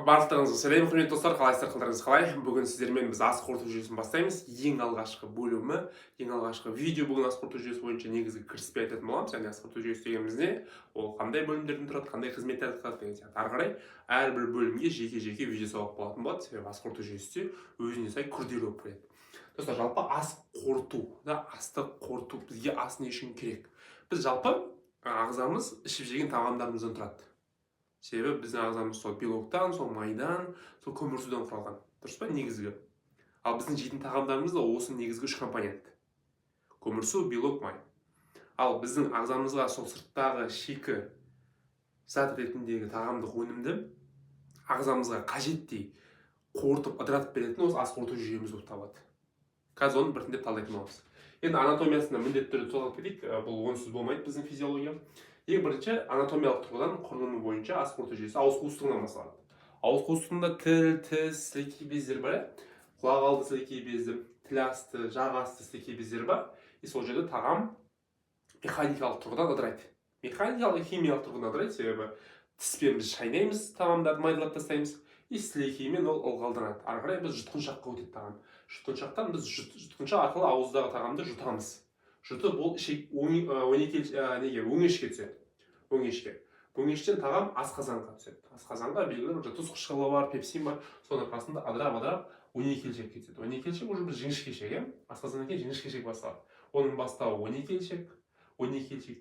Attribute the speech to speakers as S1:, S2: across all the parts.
S1: Барлықтарыңызға сәлем, құрметті достар, қалайсыздар, қалдарыңыз қалай? Бүгін сіздермен біз ас қорыту жүйесін бастаймыз. Ең алғашқы бөлімі, ең алғашқы видео бүгін ас қорыту жүйесі бойынша негізгі кіріспе айтатын боламыз. Яғни ас қорыту жүйесі дегеніміз не? Ол қандай бөлімдерден тұрады, қандай қызметтер атқарады деген сияқты. Ары қарай әрбір бөлімге жеке-жеке видео сабақ болатын болады. Себебі ас қорыту жүйесі өзіне сай күрделі болып келеді. Достар, жалпы ас қорыту, асты қорыту бізге ас не үшін керек? Біз жалпы ағзамыз ішіп жеген тағамдарымыздан тұрады. Себебі біздің ағзамыз сол белоктан, сол майдан, сол көмірсудан құралған. Дұрыс па? Негізгі. Ал біздің жейтін тағамдарымыз да осы негізгі үш компонент. Көмірсу, белок, май. Ал біздің ағзамызға сол сырттағы шикі зат ретіндегі тағамдық өнімді ағзамызға қажеттей қорытып, ыдыратып беретін осы ас қорыту жүйеміз болып табылады. Қазір оны біртіндеп талдайтын боламыз. Енді анатомиясына міндетті түрде тоқталып кетейік. Бұл онсыз болмайды біздің физиология. Ең бірінші анатомиялық тұрғыдан құрылымы бойынша ас қорыту жүйесі ауыз қуыстығынан басталады. Ауыз қуыстығында тіл, тіс, сілекей бездері бар. Құлақ алды сілекей безі, тіл асты, жақ асты сілекей бездері бар. И сол жерде тағам механикалық тұрғыдан ыдырайды. Механикалық и химиялық тұрғыдан ыдырайды, себебі тіспен біз шайнаймыз, тағамдарды майдалап тастаймыз. И сілекеймен ол ылғалданады. Ары қарай біз жұтқыншаққа өтеді тағам. Жұтқыншақтан біз жұтқыншақ арқылы ауыздағы тағамды жұтамыз. Жұты бұл өңешке түседі. Өңештен тағам асқазанға түседі. Асқазанға белгілі бір тұз қышқылы бар, пепсин бар. Соның арқасында адырап өнекелшекке түседі. Өнекелшек уже біз жіңішкешек, асқазаннан кейін жіңішкешек басталады. Оның бастауы өнекелшек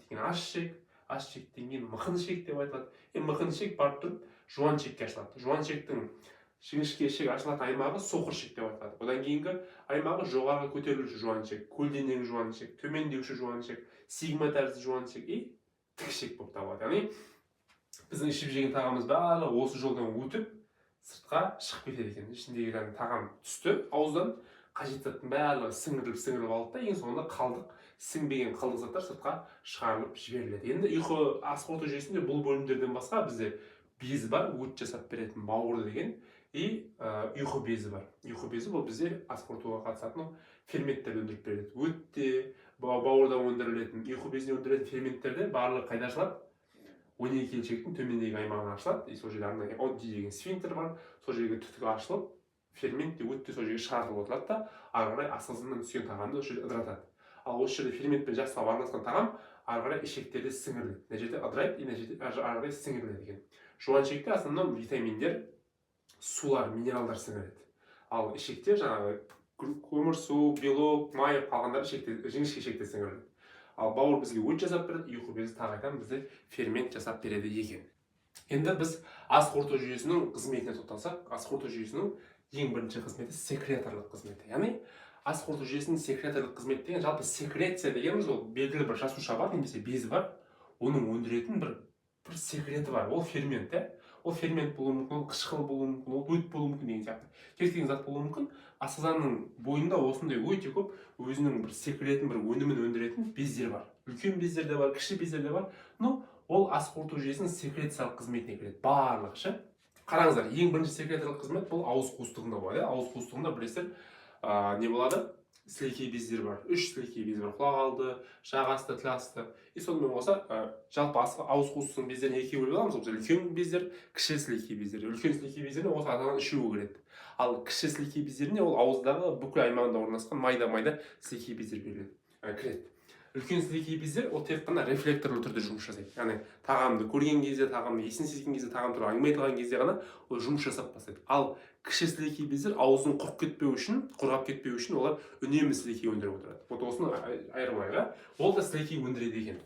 S1: деген аш ішектен кейін мықын ішек деп айтылады. Мықын ішек барып тұрып жуан ішекке ашылады. Жуан ішектің жіңішке ішек ашылатын аймағы соқыр ішек деп айтылады. Одан кейінгі аймағы жоғарғы көтерілуші жуан ішек, көлденең жуан ішек, төмендеуші жуан ішек, сигма тәрізді жуан ішек и тік ішек болып табылады. Яғни біздің ішіп жеген тағамымыз барлығы осы жолдан өтіп сыртқа шығып кетеді екен. Ішіндегі тағам түсті ауыздан, қажетті заттың барлығы сіңіріліп алды да ең соңында қалдық, сіңбеген қалдық заттар сыртқа шығарылып жіберіледі. Енді ұйқы ас қорыту жүйесінде бұл бөлімдерден басқа бізде безі бар, өт жасап беретін бауырды деген и ұйқы безі бар. Ұйқы безі бұл бізде ас қорытуға қатысатын ферменттерді өндіріп береді. Өтте, бауырда өндірілетін, ұйқы безіне өндірілетін ферменттерді барлығы қайда ашылады? Өнекелшектің төмендегі аймағына ашылады. Сол жерде арнайы онти деген сфинктер бар. Сол жерге түтігі ашылып, фермент өтте сол жерге шығарылып отырады да, ары қарай асқазаннан түскен тағамды осы жерде ыдыратады. Ал осы жерде ферментпен жақсылап араласқан тағам ары қарай ішектерде сіңіріледі. Мына жерде ыдырайды, мына жерде ары қарай сіңіріледі екен. Жуан ішекте основном витаминдер, сулар, минералдар сіңіреді. Ал ішекте жаңағы көмірсу, белок, май қалғандар жіңішке ішекте сіңіріледі. Ал бауыр бізге өт жасап береді, ұйқы безі тағы айтамын бізде фермент жасап береді екен. Енді біз ас қорыту жүйесінің қызметіне тоқталсақ, ас қорыту жүйесінің ең бірінші қызметі секреторлық қызметі. Яғни ас қорыту жүйесінің секреторлық қызметі деген жалпы секреция дегеніміз ол белгілі бір жасуша бар, немесе безі бар, оның өндіретін бір секреті бар. Ол фермент, ол фермент болуы мүмкін, ол қышқыл болуы мүмкін, ол өт болуы мүмкін деген сияқты. Кез келген зат болуы мүмкін. Асқазанның бойында осындай өте көп өзінің бір секретін, бір өнімін өндіретін бездер бар. Үлкен бездер де бар, кіші бездер де бар. Ол ас қорыту жүйесінің секрециялық қызметіне кіреді. Барлығы. Қараңыздар, ең бірінші секреторлық қызмет бұл ауыз қуыстығында болады. Ауыз қуыстығында білесіздер, не болады? Сілекей бездері бар. 3 сілекей безі бар. Құлақ алды, жақ асты, тіл асты. И сонымен қоса, жалпы ауыз қуыстығының бездерін екіге бөліп аламыз. Үлкен бездер, кіші сілекей бездері. Үлкен сілекей бездеріне осы аталған үшеуі кіреді. Ал кіші сілекей бездеріне ол ауыздағы бүкіл аймағында орналасқан майда сілекей бездер кіреді. Үлкен сілекей бездер ол тек қана рефлекторлы түрде жұмыс жасайды. Яғни тағамды көрген кезде, тағамды есін сезген кезде, тағам туралы әңгіме айтылған кезде ғана ол жұмыс жасап бастайды. Ал кіші сілекей бездер аузын құрғап кетпеу үшін олар үнемі сілекей өндіріп отырады. Вот осыны айырмайға, ол да сілекей өндіреді екен.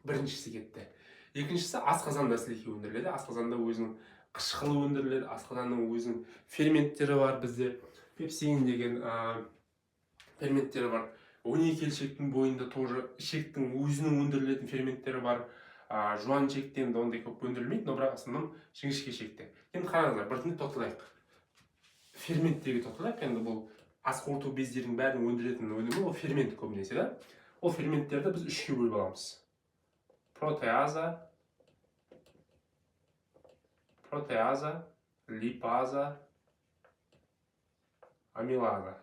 S1: Біріншісі кетті. Екіншісі асқазанда сілекей өндіріледі. Асқазанда өзінің қышқылы өндіріледі. Асқазанның өзінің ферменттері бар бізде. Пепсин деген ферменттері бар. Өнекелшектің бойында тоже ішектің өзінің өндірілетін ферменттері бар. Жуан ішектен де ондай көп өндірілмейді, но бірақ основном жіңішке ішекте. Енді қараңыздар, біртіндеп тоқталайық. Ферменттегі тоқталайық. Енді бұл ас қорыту бездерінің бәрінің өндіретін өнімі ол фермент көбінесе, да? Ол ферменттерді біз үшке бөліп аламыз. Протеаза, липаза, амилаза.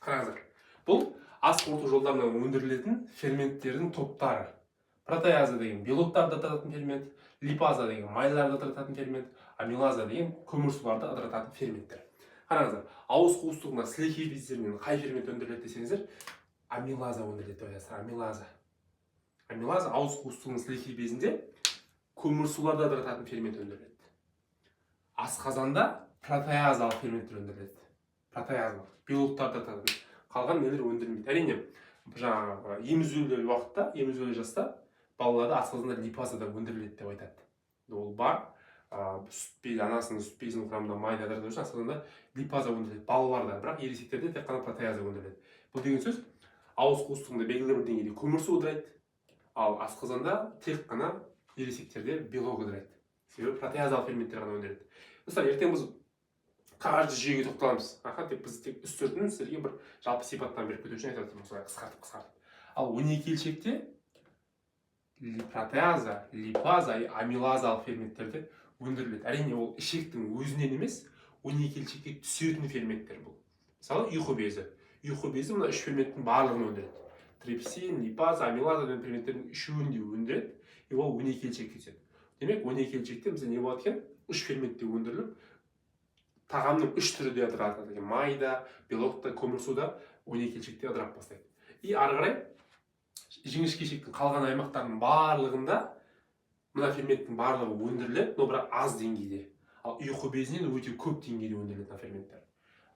S1: Қараңыздар, бұл ас қорыту жолдарынан өндірілетін ферменттердің топтары. Протеаза деген белоктарды ыдырататын фермент, липаза деген майларды ыдырататын фермент, амилаза деген көмірсуларды ыдырататын ферменттер. Қараңыздар, ауыз қуыстығында сілекей бездерінен қай фермент өндіріледі десеңіздер, амилаза өндіріледі деп айтасыздар. Амилаза ауыз қуыстығының сілекей безінде көмірсуларды ыдырататын фермент өндіріледі. Асқазанда протеазалық ферменттер өндіріледі. Протеазалық белоктарды ыдырататын. Қалған нелер өндірілмейді. Әрине, жаңағы емізулі уақытта, емізулі жаста балаларда асқазанда липаза да өндіріледі деп айтады. Ол бар. Анасының сүт безінің құрамында майда ыдырату үшін асқазанда липаза өндіріледі балаларда, бірақ ересектерде тек қана протеаза өндіріледі. Бұл деген сөз, ауыз қуыстығында белгілі бір деңгейде көмірсу ыдырайды, ал асқазанда тек қана ересектерде белок ыдырайды. Себебі протеазалық ферменттер ғана өндіреді. Мысалы, ертең біз қағазды жүйеге тоқталамыз. Біз тек үстіртін сіздерге бір жалпы сипаттан беріп кету үшін айтып отырмыз, қысқартып. Ал 12 елшекте протеаза, липаза, амилазалық ферменттерді өндіріледі. Әрине, ол ішектің өзінен емес, 12 елшекке түсетін ферменттер бұл. Мысалы, ұйқы безі. Ұйқы безі мына үш ферменттің барлығын өндіреді. Трипсин, липаза, амилаза деген ферменттердің үшеуін де өндіреді, и ол 12 елшекке түседі. Демек, 12 елшекте бізде не болады екен? Үш ферментте өндіріліп, тағамның үш түрі де ыдыратады. Майда, белокта, көмірсуда 12 елшекте ыдырап бастайды. И ары қарай жіңішке ішектің қалған аймақтарының барлығында мына ферменттің барлығы өндіріледі, но бірақ аз деңгейде. Ал ұйқы безінен өте көп деңгейде өндірілетін ферменттер.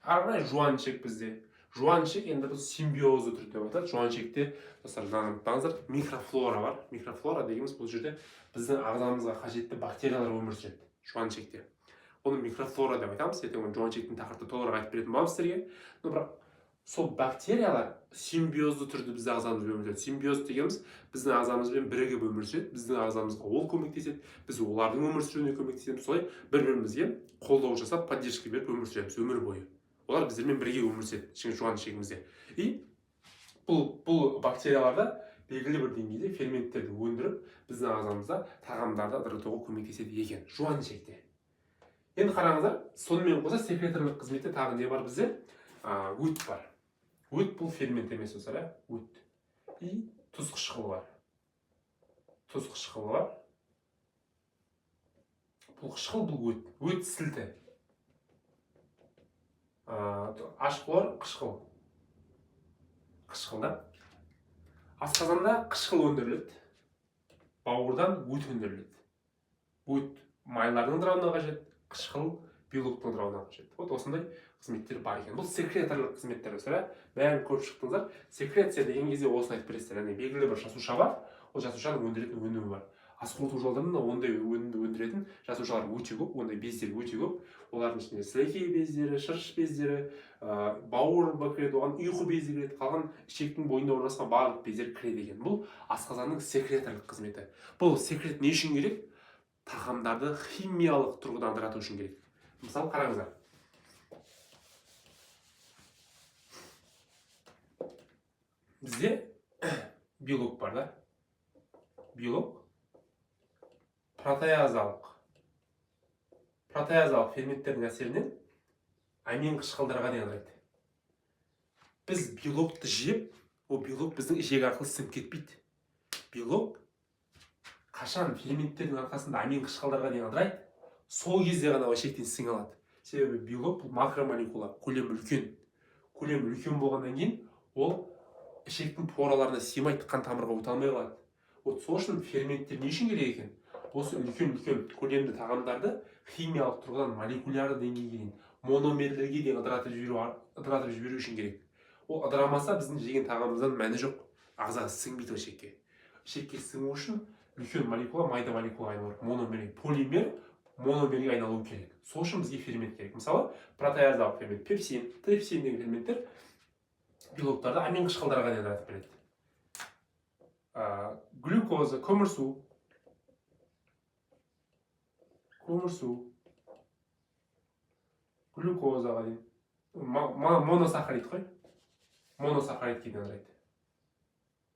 S1: Ары қарай жуан ішек бізде. Жуан ішек енді біз симбиозды түрде деп айтады. Жуан ішекте жаңағыдаңыздар микрофлора бар. Микрофлора дегеніміз бұл жерде біздің ағзамызға қажетті бактериялар өмір сүреді жуан ішекте. Оны микрофлора деп айтамыз. Ертең жуан ішектің тақырыпты толығырақ айтып беретін боламыз сіздерге. Но бірақ сол бактериялар симбиозды түрде біздің ағзамызбен өмір сүреді. Симбиоз дегеніміз біздің ағзамызбен бірігіп өмір сүреді. Біздің ағзамызға ол көмектеседі, біз олардың өмір сүруіне көмектесеміз. Солай бір-бірімізге қолдау жасап, поддержка беріп өмір сүреміз өмір бойы. Олар біздермен бірге өмір сүреді жуан ішегімізде. И бұл бактерияларда белгілі бір деңгейде ферменттерді өндіріп, біздің ағзамызда тағамдарды ыдыратуға көмектеседі екен жуан ішекте. Енді қараңыздар, сонымен қоса секреторлық қызметте тағы не бар бізде? Өт бар. Өт бұл фермент емес осылай, өт. И тұз қышқылы бар. Тұз қышқылы бар. Бұл қышқыл, бұл өт. Өт сілті. Ашқылар қышқыл. Қышқылда. Асқазанда қышқыл өндіріледі. Бауырдан өт өндіріледі. Өт майлардың ыдырауына қажет, қышқыл белоктың ыдырауына қажет. Вот осындай қызметтер бар екен. Бұл секреторлық қызметтер осылай. Бәрін көріп шықтыңыздар. Секреция деген кезде осыны айтып бересіздер. Яғни белгілі бір жасуша бар, ол жасушаның өндіретін өнімі бар. Ас қорыту жолдарында ондай өнімді өндіретін жасушалар өте көп, ондай бездер өте көп. Олардың ішінде сілекей бездері, шырыш бездері, бауыр кіреді, оған ұйқы безі кіреді, қалған ішектің бойында орналасқан барлық бездер кіреді екен. Бұл асқазанның секреторлық қызметі. Бұл секрет не үшін керек? Тағамдарды химиялық тұрғыдан ыдырату үшін керек. Мысалы, қараңыздар. Бізде белок бар, да? Белок протеазалық ферменттердің әсерінен амин қышқылдарға дейін ыдырайды. Біз белокты жеп, ол белок біздің ішек арқылы сіңіп кетпейді. Белок қашан ферменттердің арқасында амин қышқылдарға дейін ыдырайды, сол кезде ғана ішектен сіңе алады. Себебі белок бұл макромолекула, көлемі үлкен. Көлемі үлкен болғаннан кейін ол ішектің пораларына сыймайды, қан тамырға өте алмай қалады. Вот сол үшін ферменттер не үшін керек екен? Осы үлкен көлемді тағамдарды химиялық тұрғыдан молекулярды деңгейге дейін, мономерлерге дейін ыдыратып жіберу үшін керек. Ол ыдырамаса біздің жеген тағамымыздан мәні жоқ. Ағзаға сіңбейді ішекке. Ішекке сіңу үшін үлкен молекула майда молекулаға айналу керек. Мономер, полимер мономерге айналу керек. Сол үшін бізге фермент керек. Мысалы, протеазалық фермент, пепсин, трипсин деген ферменттер белоктарды амин қышқылдарға дейін ыдыратып береді. Глюкоза, көмірсу, глюкозаға дейін, моносахарид қой, моносахаридке дейін ыдырайды.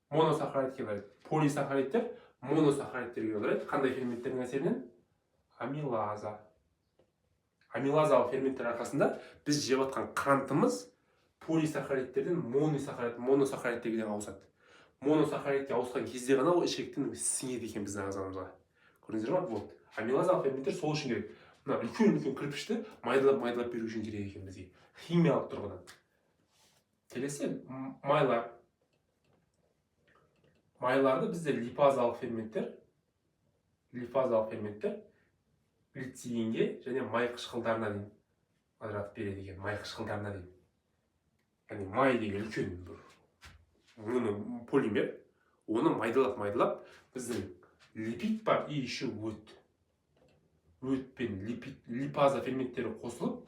S1: Моносахаридке ыдырайды. Полисахаридтер моносахаридтерге ыдырайды. Қандай ферменттердің әсерінен? Амилаза. Амилазалық ферменттер арқасында біз жеп жатқан қантымыз полисахаридтерден моносахаридтерге ауысады. моносахаридке ауысқан кезде ғана ол ішектің сіңеді екен біздің ағзамызға. Көрдіңіздер ма? Вот. амилазалық ферменттер сол үшін керек. Мына үлкен кірпішті майдалап беру үшін керек екен бізге. Химиялық тұрғыдан. Келесі майлар. Майларды бізде липазалық ферменттер глицинге және май қышқылдарына дейін ажыратып береді екен. Май қышқылдарына дейін. Яғни май деген үлкен бір полимер, оны майдалап біздің липид бар и еще өт пен липаза ферменттері қосылып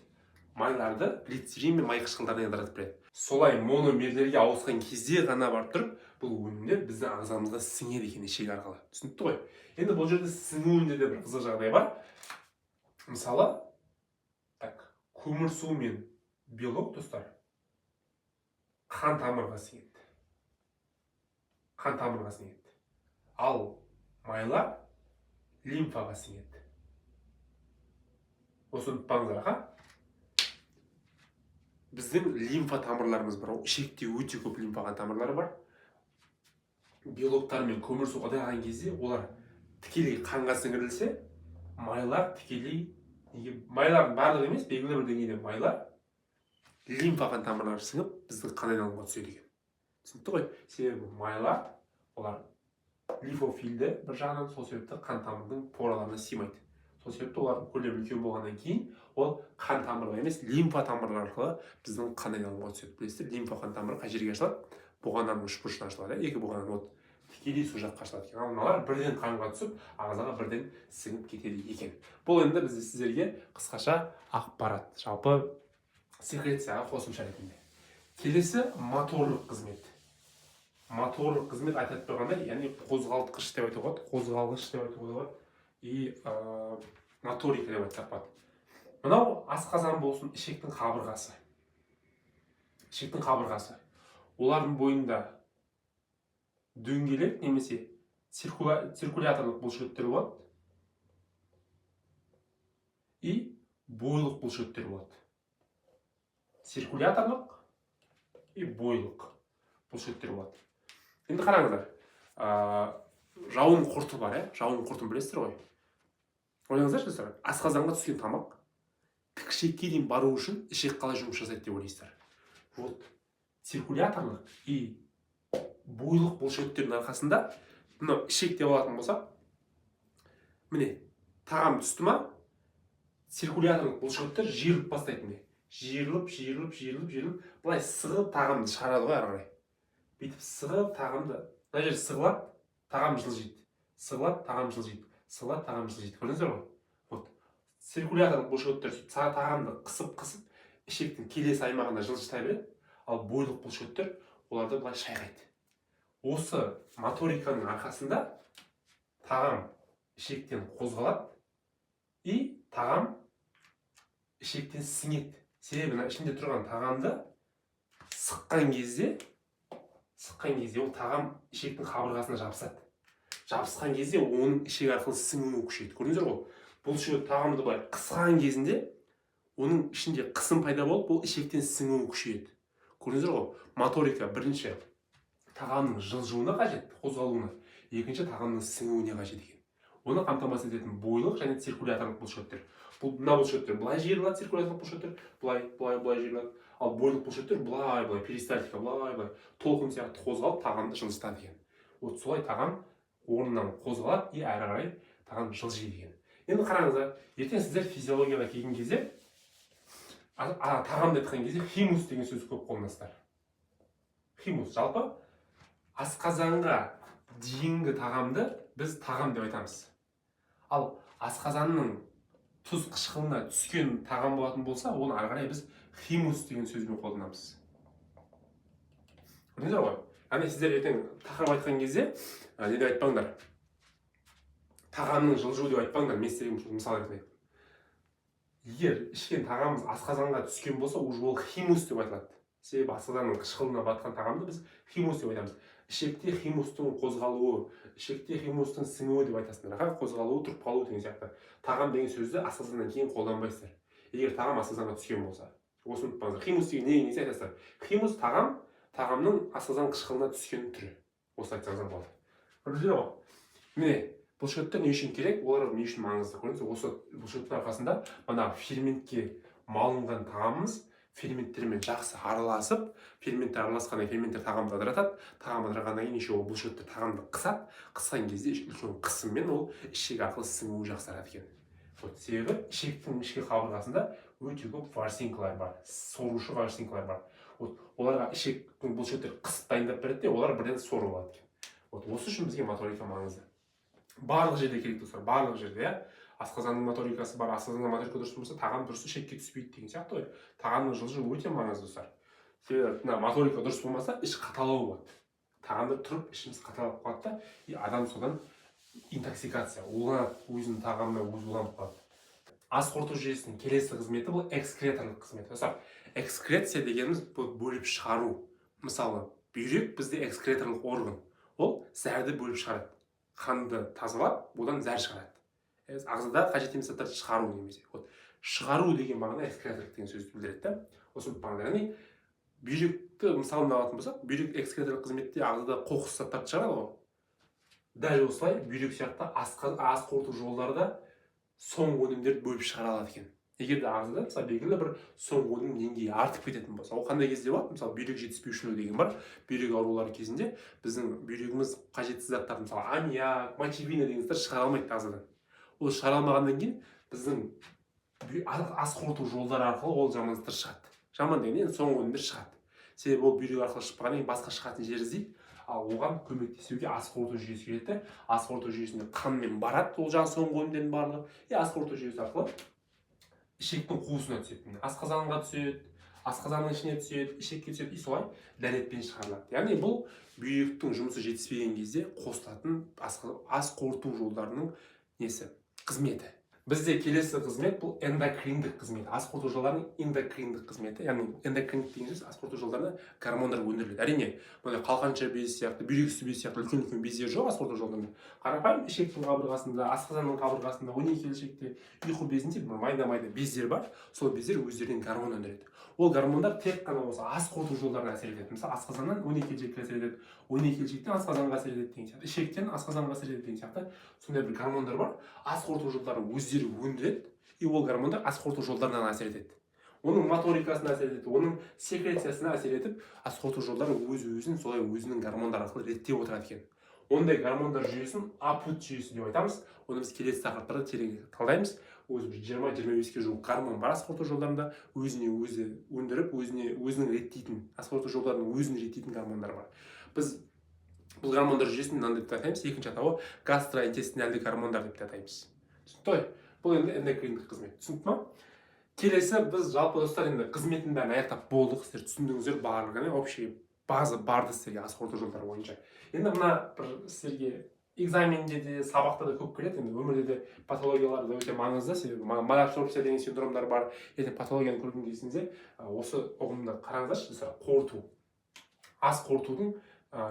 S1: майларды глицерин мен май қышқылдарына ажыратып береді. Солай мономерлерге ауысқан кезде ғана барып тұрып, бұл өнімдер біздің ағзамызға сіңеді екен ішек арқылы. Түсінікті ғой? Енді бұл жерде сіңуінде де бір қызық жағдай бар. Мысалы, көмірсу мен белок, достар, қан тамырға сіңеді. Ал майлар лимфаға сіңеді. Осы ұмытпаңыздар, аға. Біздің лимфа тамырларымыз бар. Ішекте өте көп лимфа тамырлары бар. Белоктар мен көмірсу ыдыраған кезде олар тікелей қанға сіңірілсе, майлар тікелей, майлардың барлығы емес, белгілі бір деңгейде майлар лимфа қан тамырлары сіңіп, біздің қан айналымға түседі екен. Түсінікті ғой? Себебі майлар, олар лимфофилді бір жағынан, сол себепті қан тамырының пораларына сыймайды. Сол себепті олар көлемі үлкен болғаннан кейін, ол қан тамырға емес, лимфа тамырлар арқылы біздің қан айналымға түседі. Білесіздер, лимфа қан тамыры қай жерге ашылады? Бұғананың үшбұрышына ашылады. Екі бұғананың тікелей сол жаққа ашылады екен. Ал мыналар бірден қанға түсіп, ағзаға бірден сіңіп кетеді екен. Бұл енді біз сіздерге қысқаша ақпарат, жалпы секрецияға қосымша ретінде. Келесі моторлық қызмет. Моторлық қызмет айтып тұрғандай, яғни қозғалтқыш деп айтуға болады. И моторика деп айтсақ болады. Мынау асқазан болсын, ішектің қабырғасы. Олардың бойында дөңгелек немесе циркуляторлық бұлшықтар болады. И бойлық бұлшықтар болады. Циркуляторлық и бойлық бұлшықтар болады. Енді қараңыздар, жауын құрты бар, жауын құртын білесіздер ғой. Ойлаңыздаршы, асқазанға түскен тамақ тікішекке дейін бару үшін ішек қалай жұмыс жасайды деп ойлайсыздар. Вот, циркуляторлық и бойлық бұлшықтардың арқасында, мынау ішек деп алатын болсақ, міне, тағам түсті ма, циркуляторлық бұлшықтар жиырылып бастайды. Жиырылып, былай сығып тағамды шығарады ғой ары қарай. Бүйтіп сығып тағамды, мына жер сығылады, тағам жылжиды. Көрдіңіздер ғой? Вот, циркуляторлық бұлшықтар тағамды қысып, ішектің келесі аймағында жылжыта береді, ал бойлық бұлшықтар оларды былай шайқайды. Осы моториканың арқасында тағам ішектен қозғалады и тағам ішектен сіңеді. Себебі ішінде тұрған тағамды сыққан кезде ол тағам ішектің қабырғасына жабысады. Жабысқан кезде оның ішек арқылы сіңуі күшейеді. Көрдіңіздер ғой? Бұл тағамды былай қысқан кезінде оның ішінде қысым пайда болып, бұл ішектен сіңуі күшейеді. Көрдіңіздер ғой? Моторика бірінші тағамның жылжуына қажет, қозғалуына. Екінші тағамның сіңуіне қажет екен. Оны қамтамасыз ететін бойлық және циркуляторлық бұлшықтар. Мына бұлшықтар былай жиырылады, циркуляторлық бұлшықтар былай жиырылады. Ал бойлық бұлшықтар былай перистальтика былай толқын сияқты қозғалып тағамды жылжытады екен. Вот солай тағам орнынан қозғалады и әрі қарай тағам жылжиды екен. Енді қараңыздар, ертең сіздер физиологияға келген кезде, тағамды айтқан кезде химус деген сөз көп қолданасыздар. Химус жалпы асқазанға дейінгі тағамды біз тағам деп айтамыз. Ал асқазанның тұз қышқылына түскен тағам болатын болса, оны ары қарай біз химус деген сөзбен қолданамыз. Көрдіңіздер ғой? Яғни сіздер ертең тақырып айтқан кезде не деп айтпаңдар. Тағамның жылжуы деп айтпаңдар, мен сіздерге мысал ретінде айттым. Егер ішкен тағамымыз асқазанға түскен болса, ол химус деп айтылады. Себебі асқазанның қышқылына батқан тағамды біз химус деп айтамыз. Ішекте химустың қозғалуы, ішекте химустың сіңуі деп айтасыңдар. Қозғалуы, тұрып қалуы деген сияқты. Тағам деген сөзді асқазаннан кейін қолданбайсыздар. Егер тағам асқазанға түскен болса, осыны ұмытпаңыздар. Химус деген не айтасыздар? Химус тағамның асқазан қышқылына түскен түрі. осы айтсаңыздар болады. Көрдіңіздер ғой? Міне бұлшықеттер не үшін керек, олар не үшін маңызды? Көрдіңіз, осы бұлшықеттің арқасында мына ферментке малынған тағамымыз ферменттермен жақсы араласып, ферменттер араласқаннан кейін ферменттер тағамды ыдыратады, тағам ыдырағаннан кейін еще ол бұлшықеттер тағамды қысады, қысқан кезде үлкен қысыммен ол ішек арқылы сіңуі жақсарады екен. Себебі ішектің ішкі қабырғасында өте көп ворсинкалар бар, сорушы ворсинкалар бар. Оларға ішектің бұлшықтар қысып дайындап береді де, олар бірден сорылады екен. Осы үшін бізге моторика маңызды. Барлық жерде керек достар, барлық жерде, асқазанның моторикасы бар, асқазанның моторика дұрыс болмаса, тағам дұрыс ішекке түспейді деген сияқты ғой. Тағамның жылжуы өте маңызды достар. Себебі моторика дұрыс болмаса, іш қаталау болады. Тағамда тұрып ішіміз қаталап қалады да, адам содан интоксикация, уланады, өзінің тағамына өзі уланып қалады. Ас қорыту жүйесінің келесі қызметі бұл экскреторлық қызмет. Достар, экскреция дегеніміз бұл бөліп шығару. Мысалы, бүйрек бізде экскреторлық орган. Ол зәрді бөліп шығарады. Қанды тазалап, одан зәр шығарады. Ағзада қажет емес заттарды шығару немесе. Шығару деген мағына экскреторлық деген сөзді білдіреді. Осы яғни бүйректі мысалын алатын болсақ, бүйрек экскреторлық қызметте ағзада қоқыс заттарды шығарады ғой. Дәл осылай бүйрек сияқты ас қорыту жолдарда соңғы өнімдерді бөліп шығара алады екен. Егер де ағзада мысалы белгілі бір соңғы өнім деңгейі артып кететін болса, ол қандай кезде болады? Мысалы бүйрек жетіспеушілігі деген бар. Бүйрек аурулары кезінде біздің бүйрегіміз қажетсіз заттар, мысалы аммиак, мочевина деген заттар шығара алмайды ағзадан. Ол шығара алмағаннан кейін біздің ас қорыту жолдары арқылы ол жаман заттар шығады. Жаман дегенде соңғы өнімдер шығады. Себебі ол бүйрек арқылы шықпағаннан кейін басқа шығатын жер іздейді. Ал оған көмектесуге ас қорыту жүйесі келеді. Ас қорыту жүйесіне қанмен барады ол жаңағы соңғы өнімдердің барлығы. Ас қорыту жүйесі арқылы ішектің қуысына түседі. Асқазанға түседі, асқазанның ішіне түседі, ішекке түседі, и солай дәретпен шығарылады. Яғни бұл бүйректің жұмысы жетіспеген кезде қосылатын ас қорыту жолдарының несі? Қызметі. Бізде келесі қызмет бұл эндокриндік қызмет. Ас қорыту жолдарының эндокриндік қызметі. Яғни эндокриндік деген сөз ас қорыту жолдарында гормондар өндіріледі. Әрине, мұндай қалқанша без сияқты, бүйрек үсті без сияқты үлкен бездер жоқ ас қорыту жолдарында. Қарапайым ішектің қабырғасында, асқазанның қабырғасында, 12 ішекте, ұйқы безінде майда-майда бездер бар. Сол бездер өздерінен гормон өндіреді. Ол гормондар тек қана осы ас қорыту жолдарына әсер етеді. Мысалы, асқазаннан 12 ішекке әсер етеді, 12 ішектен асқазанға әсер етеді деген сияқты, ішектен асқазанға әсер етеді деген сияқты сондай бір гормондар бар. Ас қорыту жолдары өздері өндіреді, и ол гормондар ас қорыту жолдарынан әсер етеді. Оның моторикасына әсер етеді, оның секрециясына әсер етіп, ас қорыту жолдары өз-өзін солай өзінің гормондар арқылы реттеп отырады екен. Ондай гормондар жүйесін апут жүйесі деп айтамыз. Оны біз келесі тақырыптарда терең талдаймыз. Өзі 20-25-ке жуық гормон бар ас қорыту жолдарында, өзіне өзі өндіріп, өзінің реттейтін, ас қорыту жолдарының өзін реттейтін гормондар бар. Біз бұл гормондар жүйесін мынандай деп атаймыз. Екінші атауы гастроинтестинальды гормондар деп атаймыз. Түсінікті? Бұл енді эндокриндік қызмет. Түсінікті ма? Келесі біз жалпы достар енді қызметін бәрін аяқтап болдық. Сіздер түсіндіңіздер барлығын, общий база барды сіздерге ас қорыту жолдары бойынша. Енді мына бір сіздерге экзаменде де, сабақта да көп келеді. Енді өмірде де патологиялар да өте маңызды. Себебі малабсорбция деген синдромдар бар. Ертең патологияны көрген кезіңізде осы ұғымды қараңыздаршы, қорыту. Ас қорытудың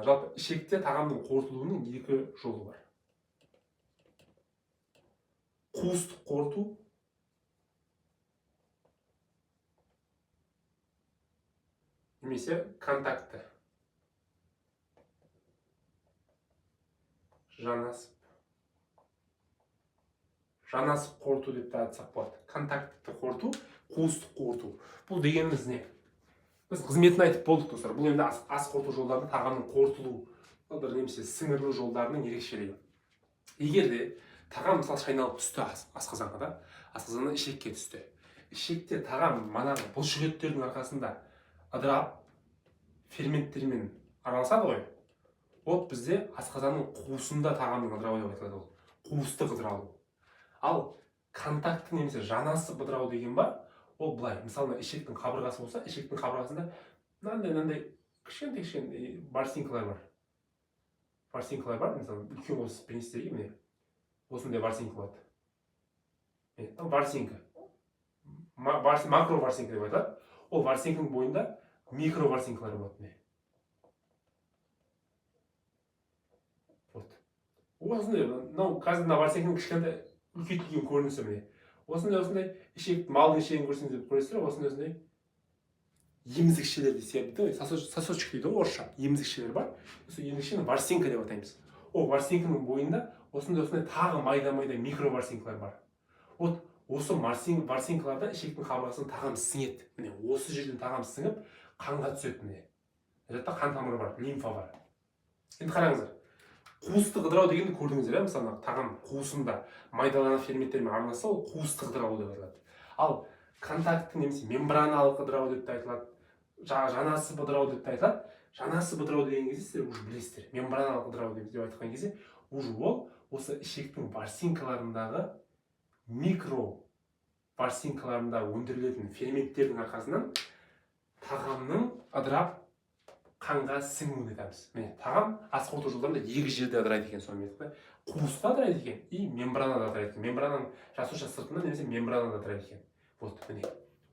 S1: жалпы ішекте тағамның қорытылуының екі жолы бар. Қуыстық қорыту, немесе контакты. Жанасып қорыту деп те айтсақ болады. Контактты қорыту, қуыстық қорыту. Бұл дегеніміз не? Біз қызметін айтып болдық достар. Бұл енді ас қорыту жолдарында тағамның қорытылу, немесе сіңірілу жолдарының ерекшелігі. Егер де тағам мысалы шайналып түсті асқазанға да, асқазаннан ішекке түсті. Ішекте тағам манағы бұлшықеттердің арқасында ыдырап, ферменттермен араласады ғой. Ол бізде асқазанның қуысында тағамның ыдырауы деп айтылады. Қуыстық ыдырау. Ал контакты немесе жанасып ыдырау деген бар. Ол былай, мысалы ішектің қабырғасы болса, ішектің қабырғасында мынандай кішкентай ворсинкалар бар. Ворсинкалар бар, мысалы үлкен осы пенистерге міне осындай ворсинка болады. Ворсинка. Макро ворсинка деп айтады. Ол ворсинканың бойында микро ворсинкалар болады. Осындай, қазір мына ворсинканың кішкентай үлкейтілген көрінісі міне. Осындай ішек, малдың ішегін көрсеңіздер көресіздер, осындай емізікшелер десе дейді ғой, сосочек дейді ғой орысша, емізікшелер бар. Сол емізікшені ворсинка деп атаймыз. Ол ворсинканың бойында осындай тағы майда микро ворсинкалар бар. Вот осы ворсинкаларда ішектің қабырғасына тағам сіңеді. Міне осы жерден тағам сіңіп қанға түседі. Міне мына жақта қан тамыры бар, лимфа бар. Енді қараңыздар, қуысты қыдырау дегенді көрдіңіздер, мысалы тағам қуысында майдаланған ферменттермен араласса, ол қуысты қыдырау деп аталады. Ал контактты немесе мембраналық ыдырау деп те айтылады, жанасы ыдырау деп те айтылады. Жанасы ыдырау деген кезде сіздер уже білесіздер. Мембраналық ыдырау деп айтқан кезде уже ол осы ішектің ворсинкаларындағы микро ворсинкаларында өндірілетін ферменттердің арқасынан тағамның ыдырап қанға сіңуін айтамыз. Міне тағам ас қорыту жолдарында екі жерде ыдырайды екен, сонымен да қуыста ыдырайды екен и мембранада ыдырайды екен. Мембрананың жасуша сыртында немесе мембранада ыдырайды екен. Вот міне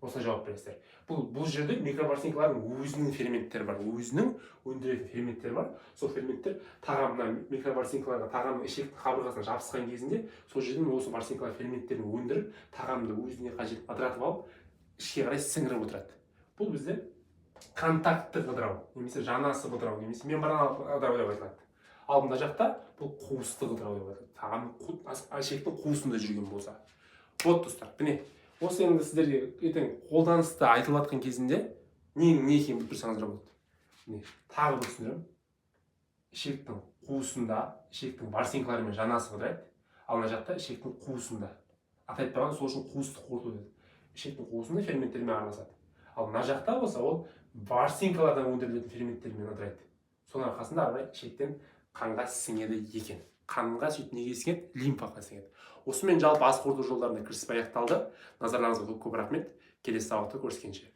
S1: осылай жауап бересіздер. Бұл жерде микроворсинкалардың өзінің ферменттері бар, өзінің өндіретін ферменттері бар. Сол ферменттер тағамына микроворсинкаларға тағамның ішектің қабырғасына жабысқан кезінде сол жерден осы ворсинкалар ферменттерін өндіріп, тағамды өзіне қажет ыдыратып алып, ішке қарай сіңіріп отырады. Бұл бізде контактты ыдырау, немесе жанасы ыдырау, немесе мембраналық ыдырау деп айтылады. Ал мына жақта бұл қуысты ыдырау деп айтылады. Тағам ішектің қуысында жүрген болса. Вот достар, міне осы енді сіздерге ертең қолданыста айтылып жатқан кезінде не екенін біліп тұрсаңыздар болады. Міне тағы бір түсіндірем. Ішектің қуысында ішектің ворсинкаларымен жанасы ыдырайды. Ал мына жақта ішектің қуысында. Аты айтпаған, сол үшін қуысты қорыту деді. Ішектің қуысында ферменттермен араласады. Ал мына жақта болса ол ворсинкалардан өндірілетін ферменттермен ыдырайды. Соның арқасында ары қарай ішектен қанға сіңеді екен. Қанға сөйтіп неге сіңеді? Лимфаға сіңеді. Осымен жалпы ас қорыту жолдарына кіріспе аяқталды. Назарларыңызға көп рахмет. Келесі сабақта көріскенше.